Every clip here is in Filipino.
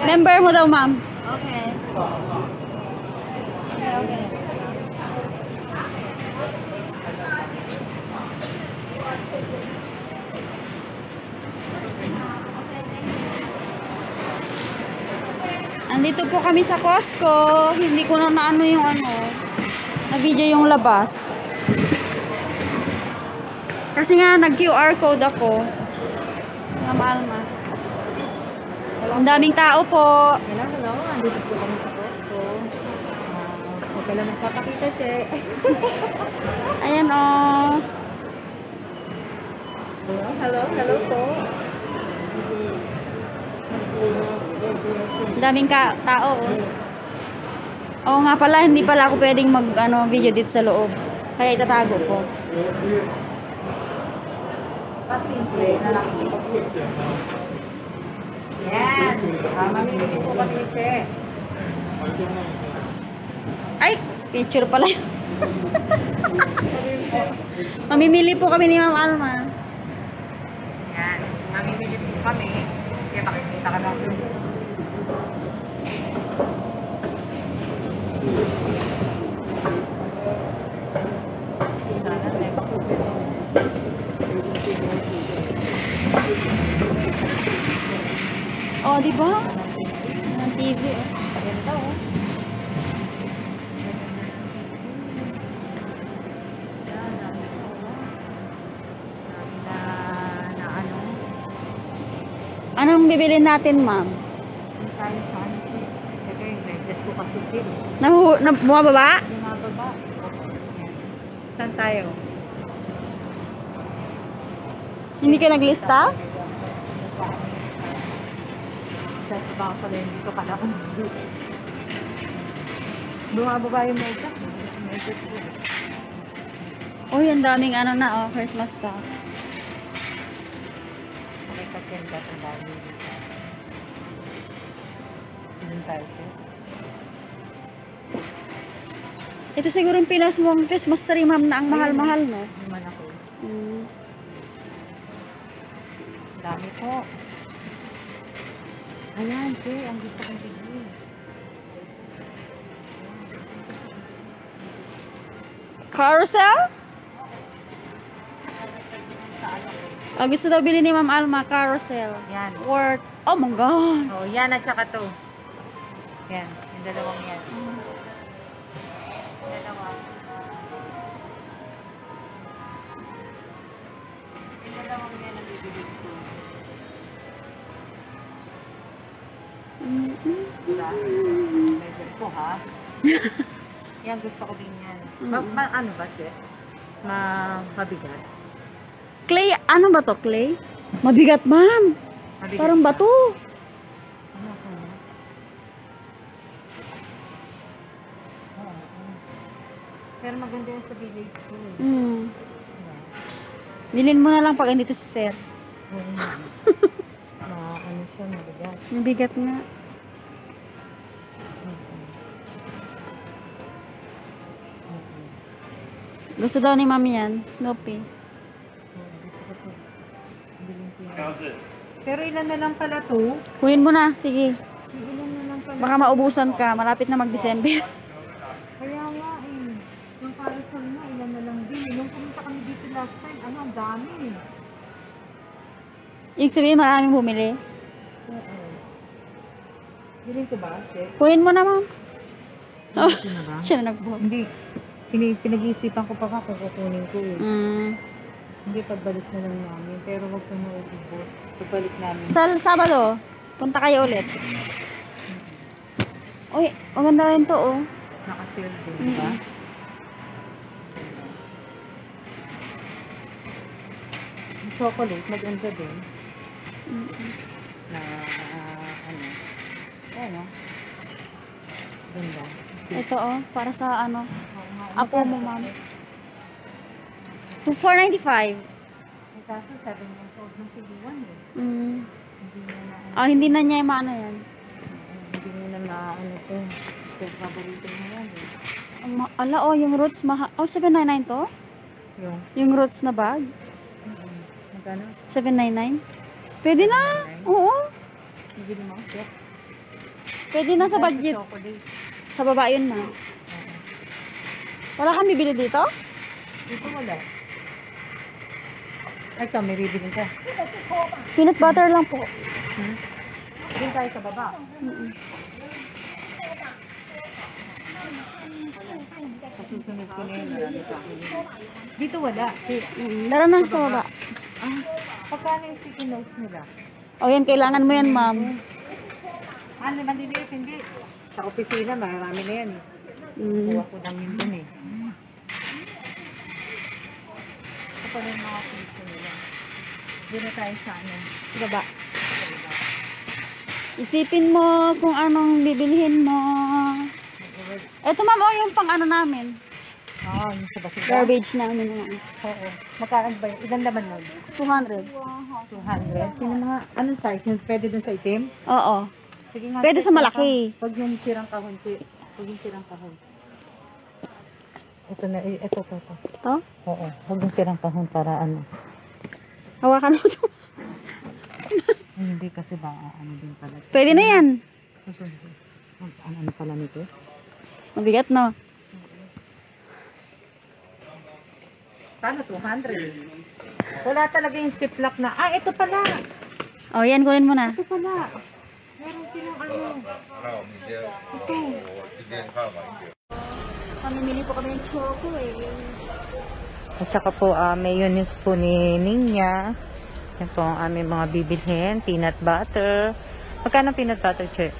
Member mo daw, ma'am. Okay. Okay. Andito po kami sa Costco. Hindi ko na naano yung na-video yung labas. Kasi nga, nag-QR code ako. Sa Alma. Ang daming tao po. Hello. Andito po kami sa Costco. Huwag ka lang magpapakita, che. Ayan o. Hello po. Daming tao o. Oo nga pala, hindi pala ako pwedeng video dito sa loob. Kaya itatago ko. Pasimple na lang. Yan. Mamimili po kami ni Che. Ay, picture pala. Mamimili po kami ni Ma'am Alma. Yan. Mamimili po kami. Kaya makikita ka natin. Oh, di ba? Ng TV. Ganda oh. Anong bibilin natin, ma'am? Tayo sa ano po. Ito yung medyo po kasi sila. Bumababa? Bumababa. Saan tayo? Hindi ka naglista? Sa baka pala hindi ko pala kung bumababa yung makeup. Makeup po. Uy, ang daming Christmas stuff. Okay, kasenda ang dami. Doon tayo po. Ito siguro yung Pinas mong Christmas tree, ma'am, na ang mahal-mahal, no? Naman ako. Mm. Dami po. Ayan, ang gusto kong tigil. Carousel? Gusto daw bilhin ni Ma'am Alma, carousel. Yan. Worth, oh my God. Oh, yan at saka to. Yan, yung dalawang yan. Dalawa. Yung dalawang yan ang bibigay ko. Diba? May gusto ha? Yan, gusto ko din yan. Ano ba siya? Mabigat? Clay, ano ba to, clay? Mabigat, ma'am. Mabigat. Parang bato. Ano ko? Pero maganda yan sa village ko. Mm. Bilhin mo na lang pag andito si Sir. Ano siya, mabigat. Mabigat nga. Gusto daw ni Mami yan, Snoopy. Pero ilan na lang pala to? Kunin mo na, sige. Ilan na lang pala. Baka maubusan ka, malapit na mag-December. Kaya nga eh. Yung parasol na, ilan na lang din. Nung pumunta kami dito last time, ang dami. Ibig sabihin, maraming bumili. Oo. Bilhin ko ba, Chef? Kunin mo na, ma'am. Oh, Bilhin ko na ba? siya na nagbuhat. Hindi. Pinag-iisipan ko pa kung kukunin ko eh. Hindi, pagbalik na lang namin. Pero wag ko maubos. Pagbalik namin. Sa Sabado, punta kayo ulit. Uy, maganda rin to, oh. Naka-sale din, diba? Yung chocolate, maganda din. Na, ano. Ano? Ganda. Ito, oh, para sa apo mo, ma'am. 495. May kaso 7 years old ng siliwan eh. Hindi niya na ano. Hindi na niya maano yan. Hindi niya na maano to. Ito, paborito mo yan eh. Ala, oh, yung roots, 799 to? Yung roots na bag? Magkano? 799? Pwede na. Oo. Bibili mo? Yes. Pwede na sa budget. Chocolate. Sa baba yun, ma. Wala kang bibili dito? Dito wala. Ito, may bibili ka. Peanut butter lang po. Doon tayo sa baba. Susunod ko na yun. Marami sa akin yun. Dito wala. Dara na sa baba. Pagkano yung sticky notes nila? O yan, kailangan mo yan, ma'am. Ano, maliliit, hindi. Sa opisina, marami na yan. Kuha ko lang yun dun eh. Ito pa yung mga piso nila. Doon na tayo sa ano. Sa baba. Isipin mo kung anong bibilhin mo. Ito, ma'am, o yung pang ano namin. Oo, yung sa basura. Garbage namin. Oo. Magkaan ba yun? Ilan naman nun? 200. 200. Sino mga, anong size? Yung pwede dun sa itim? Oo. Sige nga. Pwede sa malaki. Pag yung sirang kahon. Pag yung sirang kahon. Ito na, ito. Ito? Oo. Pag yung sirang kahon para ano. Hawakan mo ito. Ay, hindi kasi ba, ano din pala. Pwede na yan. Ano pala nito? Mabigat, no? Paano 200? Wala talaga yung ziplock na. Ah, ito pala. O, yan, kunin mo na. Ito pala. Meron silang ano. Ito. Pamimili po kami ng choco eh. At saka po, mayonnaise po ni Ninya. Yan po ang aming mga bibilhin. Peanut butter. Magkano peanut butter, Che?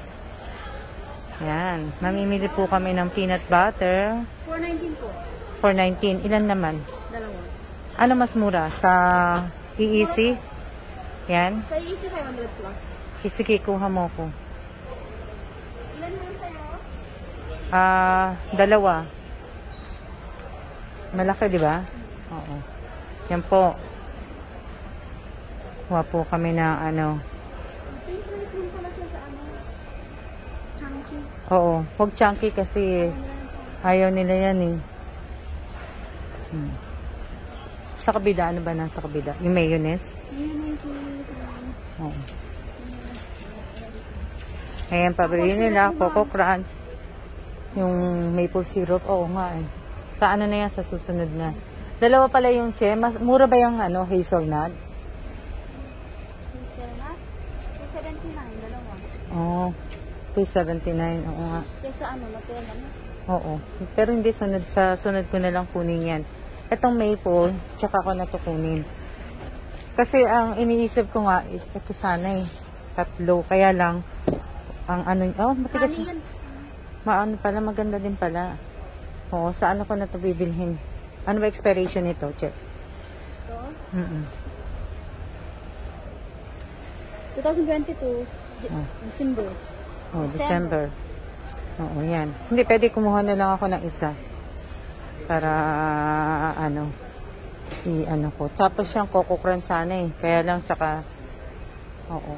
Yan. Mamimili po kami ng peanut butter. 419 po. 419. Ilan naman? Dalawa. Ano mas mura? Sa EEC? Yan. Sa easy 500 plus. Sige, kuha mo ko. Ilan mo sa'yo? Dalawa. Malaki, di ba? Oo. Yan po. Kuha po kami ng ano. Same price lang pala siya sa ano. Chunky. Oo. Huwag chunky kasi ayaw nila yan eh. Sa kabida, ano ba nasa kabida? Yung mayonnaise? Oo. Ayan, pabili nila. Coco Crunch. Yung maple syrup. Oo nga eh. Sa ano na yan? Sa susunod na. Dalawa pala yung Che. Mura ba yung ano, hazelnut? Hazelnut? 279, dalawa. Oo. 279. Oo nga. Kesa ano, Nutella na. Oo. Pero hindi sunod. Sa sunod ko na lang kunin yan. Itong maple, tsaka ko na to kunin. Kasi ang iniisip ko nga is ito sana eh. Tatlo. Kaya lang, ang ano, oh, matigas. Maano pala, maganda din pala. Oo, saan ako na ito bibilhin? Ano ba expiration nito? Check. Ito? 2022, December. Oh, December. Oo, yan. Hindi, pwede kumuha na lang ako ng isa. Para, ano, i-ano ko. Tapos yung Coco Crunch sana eh. Kaya lang saka, oo,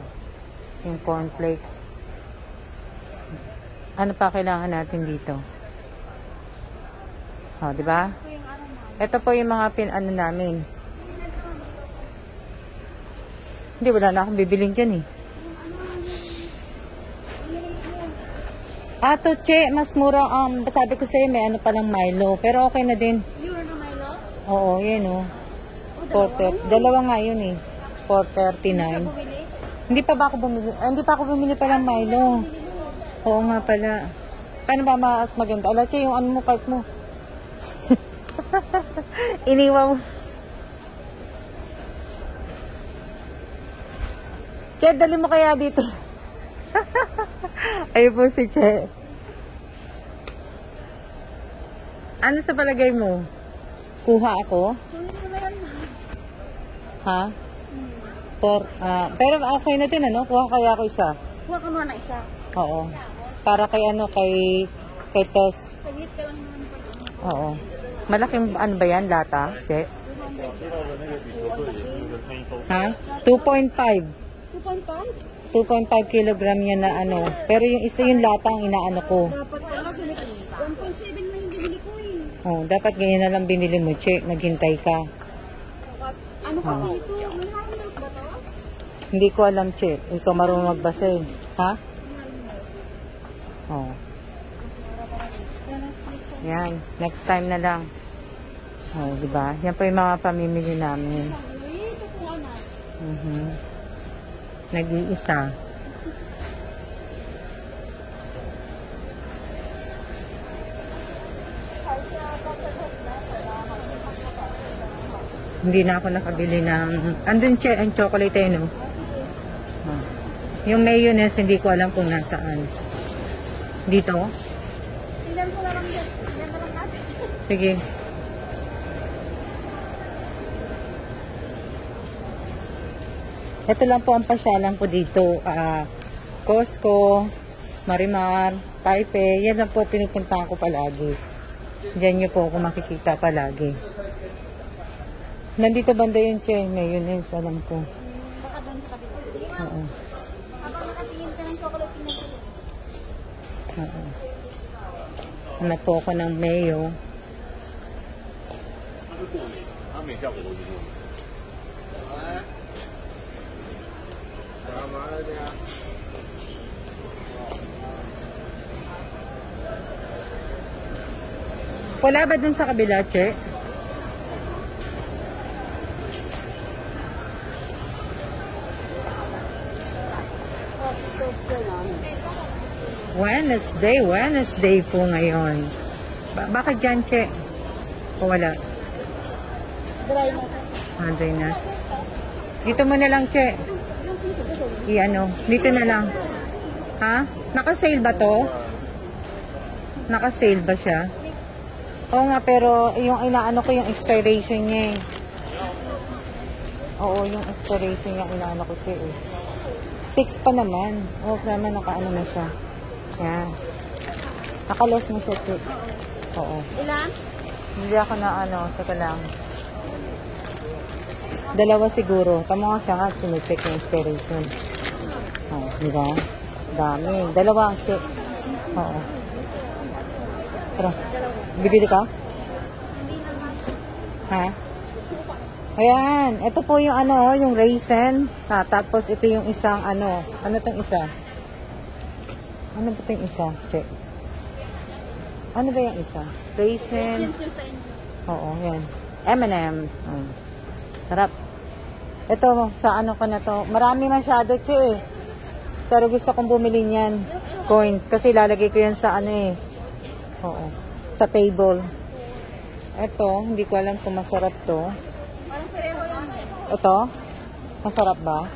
yung cornflakes. Ano pa kailangan natin dito? Oh, di ba? Ito po yung mga ano namin. Hindi, wala na akong bibiling dyan eh. To Che, mas mura. Sabi ko sa'yo, may ano palang Milo. Pero okay na din. Pure na Milo? Oo, yun o. Dalawa nga yun eh. 439. Hindi pa ba ako bumili? Hindi pa ako bumili palang Milo. Oo nga pala. Paano ba mas maganda? Ala, Che, yung ano mo, cart mo. Iniwan mo. Che, dali mo kaya dito. Ayun po si Che. Ano sa palagay mo? Kuha ako? Ha? Pero okay na din, ano? Kuha kaya ako isa. Kuha ka muna isa. Oo. Para kay ano, kay Tess. Saglit ka lang naman pa. Oo. Malaking ano ba yan, lata, Che? Ha? 2.5. 2.5? 2.5 kilogram yan na ano. Pero yung isa yung lata ang inaano ko. Dapat ka lang 1.7 na yung binili ko eh. Oh, dapat ganyan na lang binili mo, Che. Naghintay ka. Ano kasi ito? May high milk ba to? Hindi ko alam, Che. Ikaw marunong magbasa eh. Ha? Oh. Yan. Next time na lang. Oh, diba? Yan pa yung mga pamimili namin. Nag-iisa. Hindi na ako nakabili ng... Andun, Che, ang chocolate eh, no? Oh. Yung mayonnaise, hindi ko alam kung nasaan. Dito? Sige. Ito lang po ang pasyalan ko dito. Costco, Marimar, Taipei. Yan lang po pinupuntahan ko palagi. Diyan nyo po ako makikita palagi. Nandito banda yun, Che. Mayonnaise, alam ko. Baka doon sa kabila. Oo. Habang nakatingin ka ng chocolate na sila. Oo. Hanap po ako ng mayo. Wala ba dun sa kabila, Che? Wednesday po ngayon. Bakit dyan, Che? O wala? Dry na. Dry na. Dito mo na lang, Che. I-ano? Dito na lang. Ha? Naka-sale ba to? Naka-sale ba siya? Oo nga, pero yung inaano ko yung expiration niya eh. Oo, yung expiration niya inaano ko siya eh. 6 pa naman. Oo, naman nakaano na siya. Yan. Nakalos na siya, Che. Oo. Ilan? Hindi ako na ano, teka lang. 2 siguro. Tama nga siya nga, sinipik yung expiration. Oo, diba? Dami. 2 ang Che. Oo. Tara. Bibili ka? Ha? Ayan. Ito po yung ano, yung raisin. Tapos ito yung isang ano. Ano tong isa? Ano ba itong isa? Check. Ano ba yung isa? Raisin. Oo, yan. M&M's. Sarap. Ito, sa ano ko na to. Marami masyado, Che eh. Pero gusto kong bumili niyan. Coins. Kasi lalagay ko yan sa ano eh. Oo. Sa table. Ito, hindi ko alam kung masarap to. Ito? Masarap ba?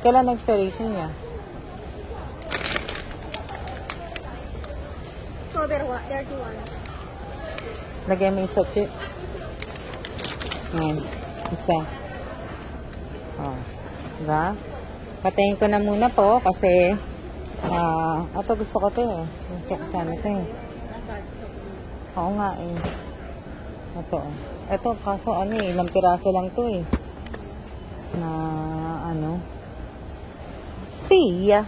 Kailan na expiration niya? October 31. Lagay mo isa, Che. Ayan. Isa. Oh. Diba? Patayin ko na muna po kasi ito gusto ko to eh. Sana to eh. Oo nga eh. Ito. Ito kaso ano eh. Ilang piraso lang to eh. Na ano. See ya!